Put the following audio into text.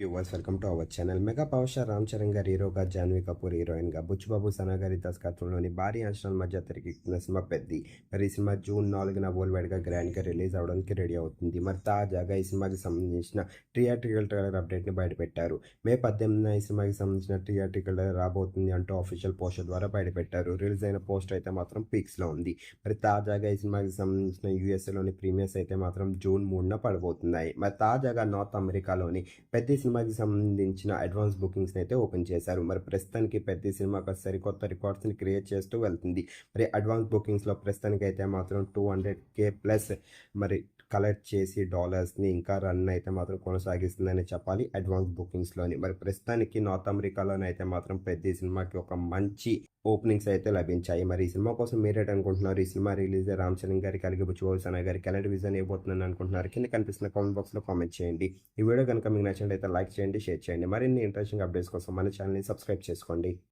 Viewers welcome to our channel. Mega power star Ram Charan గారి హీరోగా, జాన్వీ కపూర్ హీరోయిన్గా, బుచ్చిబాబు సనా గారి దర్శకత్వంలోని భారీ అంచనాల మధ్య తెరకెక్కుతున్న సినిమా పెద్ది. మరి ఈ సినిమా జూన్ 4న వరల్డ్ వైడ్గా గ్రాండ్గా రిలీజ్ అవడానికి రెడీ అవుతుంది. మరి తాజాగా ఈ సినిమాకి సంబంధించిన థియేట్రికల్ ట్రైలర్ అప్డేట్ని బయటపెట్టారు. మే 18న ఈ సినిమాకి సంబంధించిన థియేట్రికల్ ట్రైలర్ రాబోతుంది అంటూ అఫీషియల్ పోస్టర్ ద్వారా బయటపెట్టారు. రిలీజ్ అయిన పోస్టర్ అయితే మాత్రం పీక్స్లో ఉంది. మరి తాజాగా ఈ సినిమాకి సంబంధించిన యూఎస్ఏలోని ప్రీమియర్స్ అయితే మాత్రం జూన్ 3న పడబోతున్నాయి. మరి తాజాగా నార్త్ అమెరికాలోని పెద్ద సినిమాకి సంబంధించిన అడ్వాన్స్ బుకింగ్స్ని అయితే ఓపెన్ చేశారు. మరి ప్రస్తుతానికి పెద్ద సినిమా ఒక సరికొత్త రికార్డ్స్ని క్రియేట్ చేస్తూ వెళ్తుంది. మరి అడ్వాన్స్ బుకింగ్స్లో ప్రస్తుతానికి అయితే మాత్రం 200K ప్లస్ మరి కలెక్ట్ చేసి డాలర్స్ని ఇంకా రన్ అయితే మాత్రం కొనసాగిస్తుందని చెప్పాలి అడ్వాన్స్ బుకింగ్స్లోని. మరి ప్రస్తుతానికి నార్త్ అమెరికాలోనే అయితే మాత్రం పెద్ద సినిమాకి ఒక మంచి ఓపెనింగ్స్ అయితే లభించాయి. మరి ఈ సినిమా కోసం మీరేట్ అనుకుంటున్నారు? ఈ సినిమా రిలీజ్ రామ్ చరణ్ గారికి అలాగే బుచ్చిబాబు సనా గారికి ఎలాంటి విజన్ ఇవ్వబోతుందని అనుకుంటున్నారు? కింద కనిపిస్తున్న కామెంట్ బాక్స్లో కామెంట్ చేయండి. ఈ వీడియో కనుక మీకు నచ్చినట్లయితే లైక్ చేయండి, షేర్ చేయండి. మరిన్ని ఇంట్రెస్టింగ్ అప్డేట్స్ కోసం మన ఛానల్ని సబ్స్క్రైబ్ చేసుకోండి.